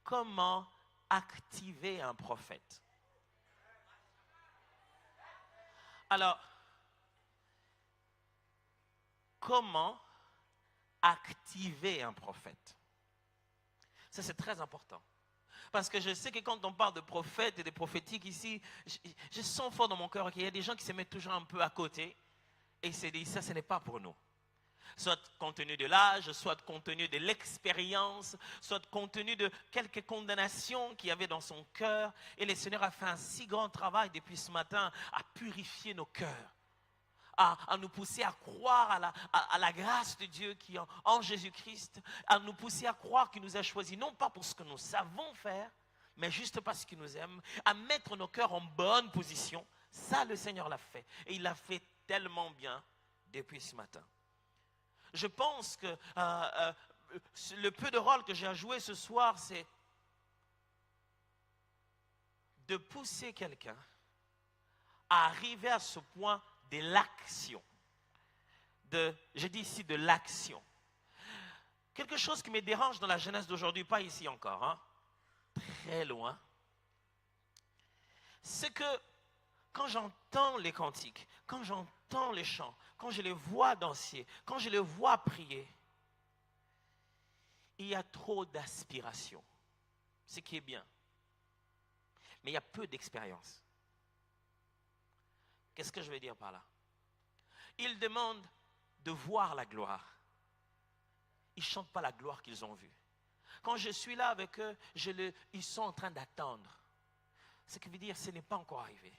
comment activer un prophète. Alors, comment activer un prophète? Ça, c'est très important. Parce que je sais que quand on parle de prophètes et de prophétiques ici, je sens fort dans mon cœur qu'il y a des gens qui se mettent toujours un peu à côté et se disent, ça, ce n'est pas pour nous. Soit compte tenu de l'âge, soit compte tenu de l'expérience, soit compte tenu de quelques condamnations qu'il y avait dans son cœur. Et le Seigneur a fait un si grand travail depuis ce matin à purifier nos cœurs, à nous pousser à croire à la grâce de Dieu qui est en Jésus-Christ, à nous pousser à croire qu'il nous a choisis, non pas pour ce que nous savons faire, mais juste parce qu'il nous aime, à mettre nos cœurs en bonne position. Ça, le Seigneur l'a fait. Et il l'a fait tellement bien depuis ce matin. Je pense que le peu de rôle que j'ai à jouer ce soir, c'est de pousser quelqu'un à arriver à ce point de l'action. Je dis ici de l'action. Quelque chose qui me dérange dans la jeunesse d'aujourd'hui, pas ici encore, hein, très loin, c'est que quand j'entends les cantiques, quand j'entends les chants, quand je les vois danser, quand je les vois prier, il y a trop d'aspiration, ce qui est bien. Mais il y a peu d'expérience. Qu'est-ce que je veux dire par là? Ils demandent de voir la gloire. Ils ne chantent pas la gloire qu'ils ont vue. Quand je suis là avec eux, ils sont en train d'attendre. Ce qui veut dire que ce n'est pas encore arrivé.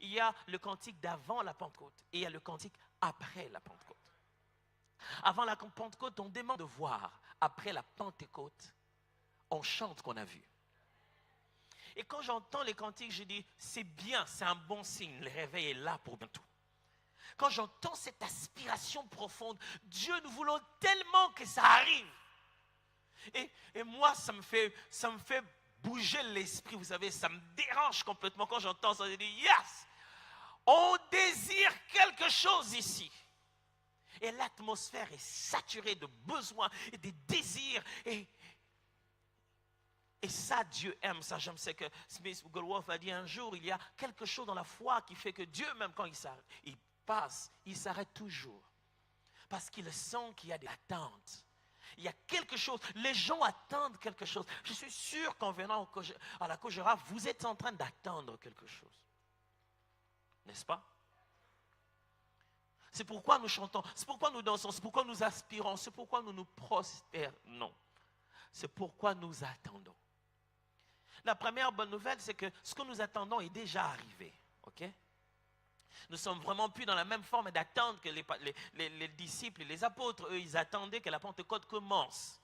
Il y a le cantique d'avant la Pentecôte et il y a le cantique après la Pentecôte. Avant la Pentecôte, on demande de voir. Après la Pentecôte, on chante ce qu'on a vu. Et quand j'entends les cantiques, je dis, c'est bien, c'est un bon signe. Le réveil est là pour bientôt. Quand j'entends cette aspiration profonde, Dieu, nous voulons tellement que ça arrive. Et moi, ça me fait bouger l'esprit, vous savez, ça me dérange complètement quand j'entends ça. Je dis, yes, on désire quelque chose ici. Et l'atmosphère est saturée de besoins et de désirs. Et ça, Dieu aime ça. J'aime ce que Smith Wigglesworth a dit un jour. Il y a quelque chose dans la foi qui fait que Dieu, même quand il passe, il s'arrête toujours. Parce qu'il sent qu'il y a des attentes. Il y a quelque chose. Les gens attendent quelque chose. Je suis sûr qu'en venant à la Kojera, vous êtes en train d'attendre quelque chose. N'est-ce pas? C'est pourquoi nous chantons, c'est pourquoi nous dansons, c'est pourquoi nous aspirons, c'est pourquoi nous nous prosternons. C'est pourquoi nous attendons. La première bonne nouvelle, c'est que ce que nous attendons est déjà arrivé. Ok? Nous ne sommes vraiment plus dans la même forme d'attente que les disciples et les apôtres. Eux, ils attendaient que la Pentecôte commence.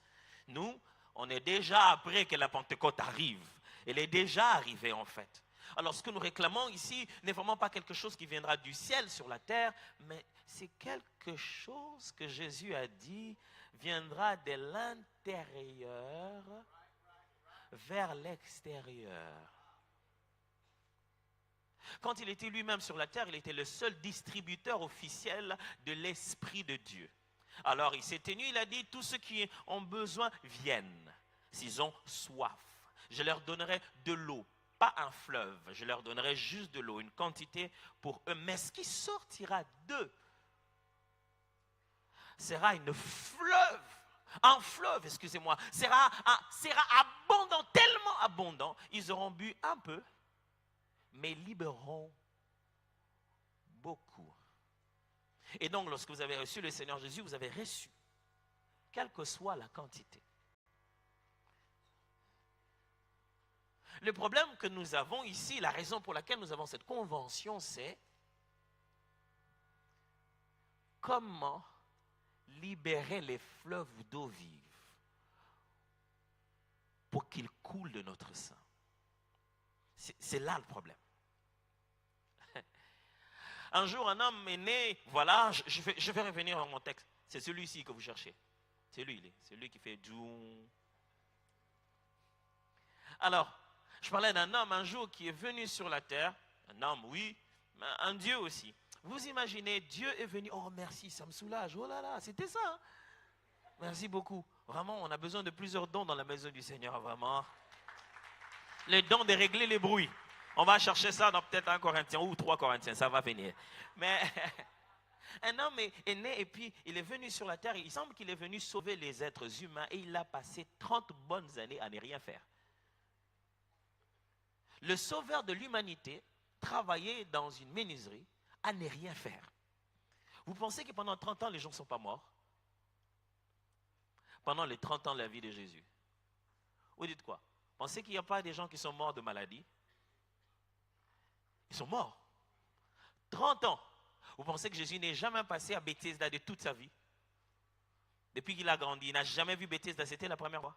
Nous, on est déjà après que la Pentecôte arrive. Elle est déjà arrivée en fait. Alors ce que nous réclamons ici n'est vraiment pas quelque chose qui viendra du ciel sur la terre, mais c'est quelque chose que Jésus a dit viendra de l'intérieur vers l'extérieur. Quand il était lui-même sur la terre, il était le seul distributeur officiel de l'Esprit de Dieu. Alors il s'est tenu, il a dit, tous ceux qui ont besoin viennent, s'ils ont soif. Je leur donnerai de l'eau, pas un fleuve, je leur donnerai juste de l'eau, une quantité pour eux. Mais ce qui sortira d'eux sera un fleuve, excusez-moi, sera abondant, tellement abondant, ils auront bu un peu, mais libéreront beaucoup. Et donc, lorsque vous avez reçu le Seigneur Jésus, vous avez reçu, quelle que soit la quantité. Le problème que nous avons ici, la raison pour laquelle nous avons cette convention, c'est comment libérer les fleuves d'eau vive pour qu'ils coulent de notre sang. C'est là le problème. Un jour, un homme est né, voilà, je vais revenir à mon texte. C'est celui-ci que vous cherchez. C'est lui qui fait doum. Alors, je parlais d'un homme un jour qui est venu sur la terre. Un homme, oui, mais un Dieu aussi. Vous imaginez, Dieu est venu, oh merci, ça me soulage, oh là là, c'était ça. Hein? Merci beaucoup. Vraiment, on a besoin de plusieurs dons dans la maison du Seigneur, vraiment. Les dons de régler les bruits. On va chercher ça dans peut-être 1 Corinthiens ou 3 Corinthiens, ça va venir. Mais un homme est né et puis il est venu sur la terre. Il semble qu'il est venu sauver les êtres humains et il a passé 30 bonnes années à ne rien faire. Le sauveur de l'humanité travaillait dans une menuiserie à ne rien faire. Vous pensez que pendant 30 ans, les gens ne sont pas morts? Pendant les 30 ans de la vie de Jésus. Vous dites quoi? Pensez qu'il n'y a pas des gens qui sont morts de maladie? Ils sont morts. 30 ans. Vous pensez que Jésus n'est jamais passé à Bethesda de toute sa vie? Depuis qu'il a grandi, il n'a jamais vu Bethesda, c'était la première fois?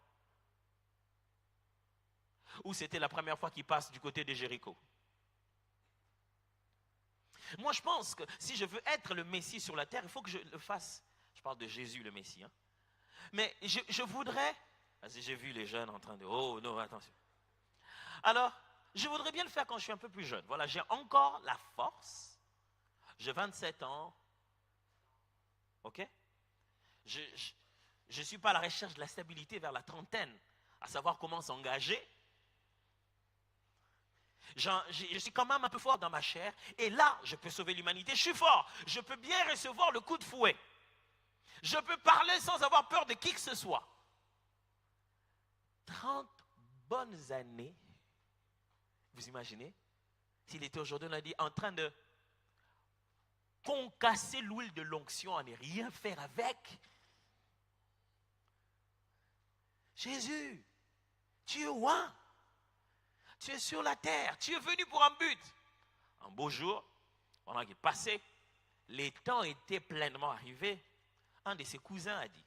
Ou c'était la première fois qu'il passe du côté de Jéricho? Moi, je pense que si je veux être le Messie sur la terre, il faut que je le fasse. Je parle de Jésus, le Messie. Hein. Mais je voudrais... Parce que j'ai vu les jeunes en train de... Oh non, attention. Alors, je voudrais bien le faire quand je suis un peu plus jeune. Voilà, j'ai encore la force. J'ai 27 ans. OK? Je ne suis pas à la recherche de la stabilité vers la trentaine, à savoir comment s'engager. Je suis quand même un peu fort dans ma chair. Et là, je peux sauver l'humanité. Je suis fort. Je peux bien recevoir le coup de fouet. Je peux parler sans avoir peur de qui que ce soit. 30 bonnes années. Vous imaginez? S'il était aujourd'hui, on a dit, en train de concasser l'huile de l'onction, à ne rien faire avec. Jésus, tu es roi. Tu es sur la terre. Tu es venu pour un but. Un beau jour, pendant qu'il passait, les temps étaient pleinement arrivés. Un de ses cousins a dit,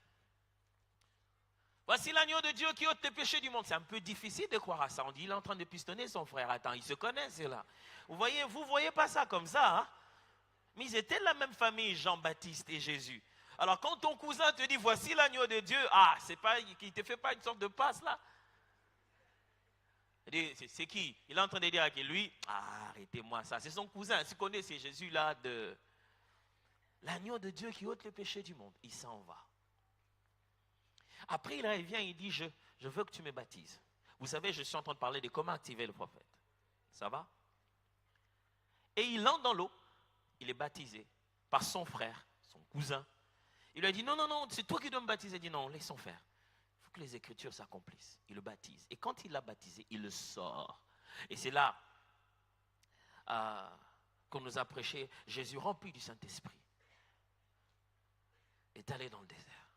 voici l'agneau de Dieu qui ôte les péchés du monde. C'est un peu difficile de croire à ça. On dit, il est en train de pistonner son frère. Attends, ils se connaissent là. Vous voyez pas ça comme ça, hein? Mais ils étaient de la même famille, Jean-Baptiste et Jésus. Alors quand ton cousin te dit, voici l'agneau de Dieu, c'est pas, il ne te fait pas une sorte de passe là? C'est qui? Il est en train de dire à qui? Lui, arrêtez-moi ça. C'est son cousin. Si vous connaissez Jésus là, l'agneau de Dieu qui ôte le péché du monde. Il s'en va. Après, il revient, il dit, je veux que tu me baptises. Vous savez, je suis en train de parler de comment activer le prophète. Ça va? Et il entre dans l'eau. Il est baptisé par son frère, son cousin. Il lui a dit, non, c'est toi qui dois me baptiser. Il dit, non, laissons faire. Il faut que les Écritures s'accomplissent. Il le baptise. Et quand il l'a baptisé, il le sort. Et c'est là qu'on nous a prêché, Jésus rempli du Saint-Esprit est allé dans le désert.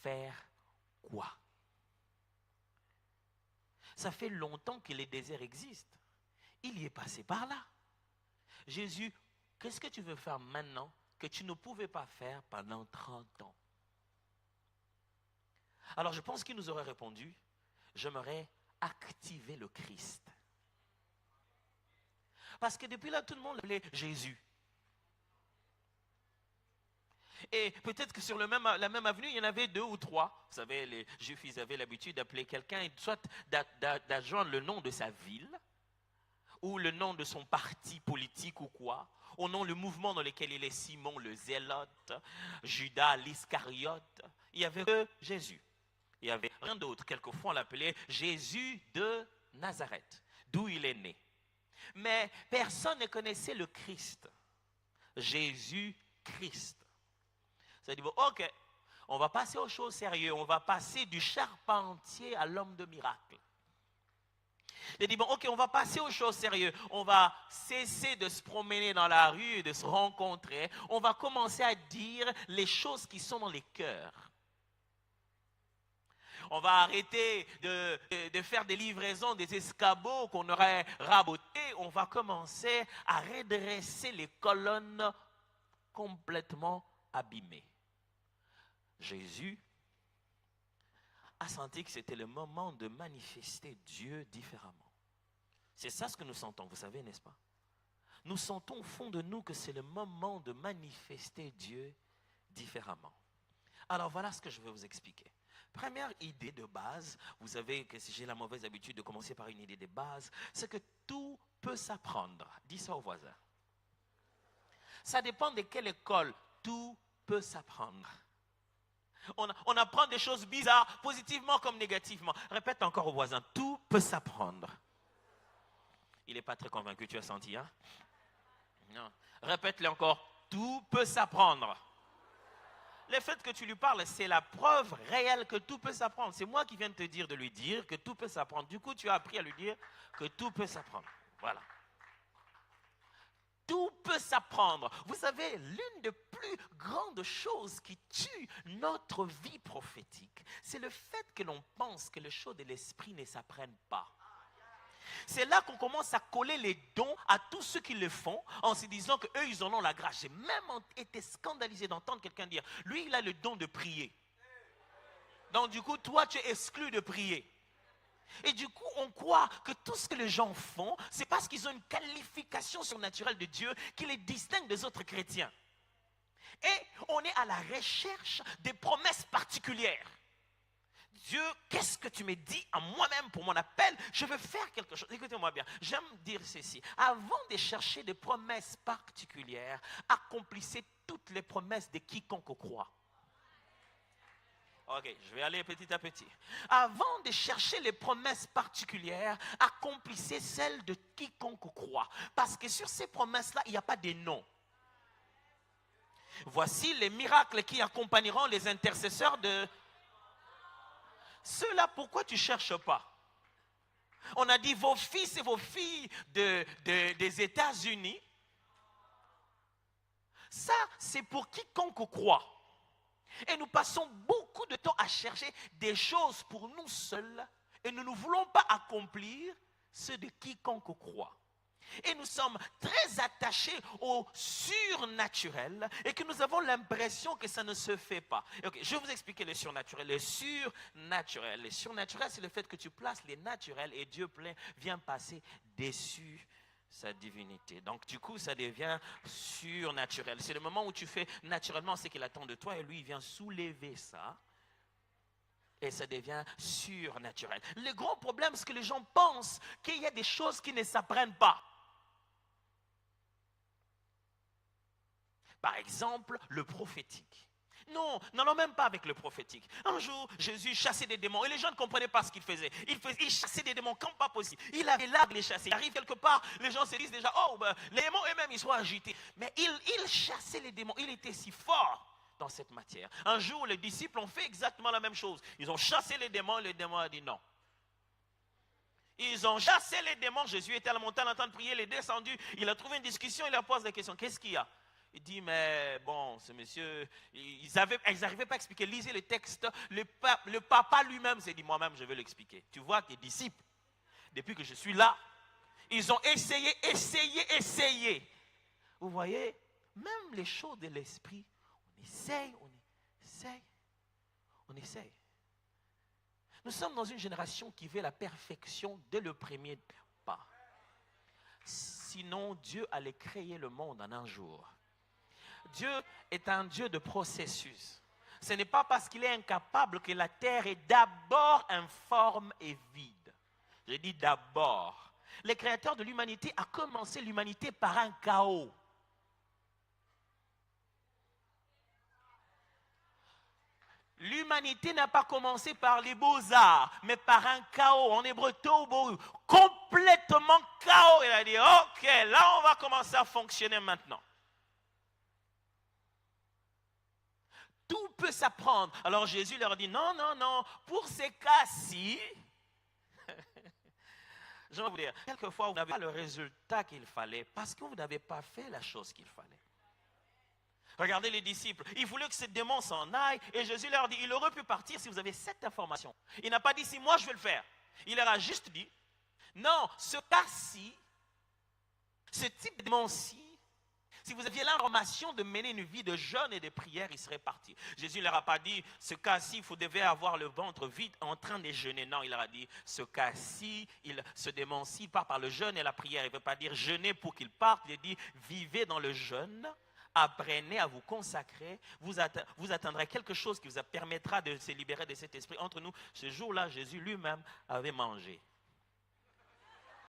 Faire quoi? Ça fait longtemps que les déserts existent. Il y est passé par là. Jésus, qu'est-ce que tu veux faire maintenant que tu ne pouvais pas faire pendant 30 ans? Alors je pense qu'il nous aurait répondu, j'aimerais activer le Christ. Parce que depuis là, tout le monde l'appelait Jésus. Et peut-être que sur la même avenue, il y en avait 2 ou 3. Vous savez, les Juifs, ils avaient l'habitude d'appeler quelqu'un, soit d'adjoindre le nom de sa ville, ou le nom de son parti politique ou quoi, au nom le mouvement dans lequel il est, Simon le Zélote, Judas l'Iscariote. Il n'y avait que Jésus. Il n'y avait rien d'autre. Quelquefois, on l'appelait Jésus de Nazareth, d'où il est né. Mais personne ne connaissait le Christ. Jésus-Christ. Ça dit, bon, ok, on va passer aux choses sérieuses. On va passer du charpentier à l'homme de miracle. Il dit, bon, ok, on va passer aux choses sérieuses. On va cesser de se promener dans la rue et de se rencontrer. On va commencer à dire les choses qui sont dans les cœurs. On va arrêter de faire des livraisons, des escabeaux qu'on aurait rabotés. On va commencer à redresser les colonnes complètement abîmées. Jésus a senti que c'était le moment de manifester Dieu différemment. C'est ça ce que nous sentons, vous savez, n'est-ce pas? Nous sentons au fond de nous que c'est le moment de manifester Dieu différemment. Alors voilà ce que je vais vous expliquer. Première idée de base, vous savez que si j'ai la mauvaise habitude de commencer par une idée de base, c'est que tout peut s'apprendre. Dis ça au voisin. Ça dépend de quelle école, tout peut s'apprendre. On apprend des choses bizarres, positivement comme négativement. Répète encore au voisin, tout peut s'apprendre. Il n'est pas très convaincu, tu as senti, hein? Non. Répète-le encore, tout peut s'apprendre. Le fait que tu lui parles, c'est la preuve réelle que tout peut s'apprendre. C'est moi qui viens de te dire de lui dire que tout peut s'apprendre. Du coup, tu as appris à lui dire que tout peut s'apprendre. Voilà. Tout peut s'apprendre. Vous savez, l'une des plus grandes choses qui tue notre vie prophétique, c'est le fait que l'on pense que les choses de l'esprit ne s'apprennent pas. C'est là qu'on commence à coller les dons à tous ceux qui le font en se disant qu'eux, ils en ont la grâce. J'ai même été scandalisé d'entendre quelqu'un dire, lui, il a le don de prier. Donc du coup, toi, tu es exclu de prier. Et du coup, on croit que tout ce que les gens font, c'est parce qu'ils ont une qualification surnaturelle de Dieu qui les distingue des autres chrétiens. Et on est à la recherche des promesses particulières. Dieu, qu'est-ce que tu me dis à moi-même pour mon appel? Je veux faire quelque chose. Écoutez-moi bien, j'aime dire ceci. Avant de chercher des promesses particulières, accomplissez toutes les promesses de quiconque croit. Ok, je vais aller petit à petit. Avant de chercher les promesses particulières, accomplissez celles de quiconque croit. Parce que sur ces promesses-là, il n'y a pas de nom. Voici les miracles qui accompagneront les intercesseurs de... Ceux-là, pourquoi tu ne cherches pas? On a dit vos fils et vos filles des États-Unis. Ça, c'est pour quiconque croit. Et nous passons beaucoup de temps à chercher des choses pour nous seuls et nous ne voulons pas accomplir ce de quiconque croit. Et nous sommes très attachés au surnaturel et que nous avons l'impression que ça ne se fait pas. Okay, je vais vous expliquer le surnaturel. Le surnaturel, c'est le fait que tu places les naturels et Dieu vient passer dessus sa divinité. Donc du coup, ça devient surnaturel. C'est le moment où tu fais naturellement ce qu'il attend de toi et lui, il vient soulever ça. Et ça devient surnaturel. Le grand problème, c'est que les gens pensent qu'il y a des choses qui ne s'apprennent pas. Par exemple, le prophétique. Non, n'allons même pas avec le prophétique. Un jour, Jésus chassait des démons et les gens ne comprenaient pas ce qu'il faisait. Il chassait des démons comme pas possible. Il avait l'art de les chasser. Il arrive quelque part, les gens se disent déjà, oh, ben, les démons eux-mêmes, ils sont agités. Mais il chassait les démons. Il était si fort dans cette matière. Un jour, les disciples ont fait exactement la même chose. Ils ont chassé les démons et le démon a dit non. Ils ont chassé les démons. Jésus était à la montagne en train de prier, il est descendu. Il a trouvé une discussion, il leur pose la question, qu'est-ce qu'il y a? Il dit, mais bon, ce monsieur, ils n'arrivaient pas à expliquer. Lisez le texte. Le papa lui-même s'est dit, moi-même, je vais l'expliquer. Tu vois que les disciples, depuis que je suis là, ils ont essayé. Vous voyez, même les choses de l'esprit, on essaye. Nous sommes dans une génération qui veut la perfection dès le premier pas. Sinon, Dieu allait créer le monde en un jour. Dieu est un Dieu de processus. Ce n'est pas parce qu'il est incapable que la terre est d'abord informe et vide. Je dis d'abord. Le créateur de l'humanité a commencé l'humanité par un chaos. L'humanité n'a pas commencé par les beaux-arts, mais par un chaos. En hébreu, tohu, complètement chaos. Il a dit, ok, là on va commencer à fonctionner maintenant. Tout peut s'apprendre. Alors Jésus leur dit, non, pour ces cas-ci, je vais vous dire, quelquefois vous n'avez pas le résultat qu'il fallait parce que vous n'avez pas fait la chose qu'il fallait. Regardez les disciples, ils voulaient que ces démons s'en aillent et Jésus leur dit, il aurait pu partir si vous avez cette information. Il n'a pas dit, si moi je vais le faire. Il leur a juste dit, non, ce cas-ci, ce type de démon-ci, si vous aviez l'information de mener une vie de jeûne et de prière, il serait parti. Jésus ne leur a pas dit, ce cas-ci, vous devez avoir le ventre vide en train de jeûner. Non, il leur a dit, ce cas-ci, ce démon-ci part par le jeûne et la prière. Il ne veut pas dire jeûner pour qu'il parte. Il dit, vivez dans le jeûne, apprenez à vous consacrer. Vous atteindrez quelque chose qui vous permettra de se libérer de cet esprit. Entre nous, ce jour-là, Jésus lui-même avait mangé.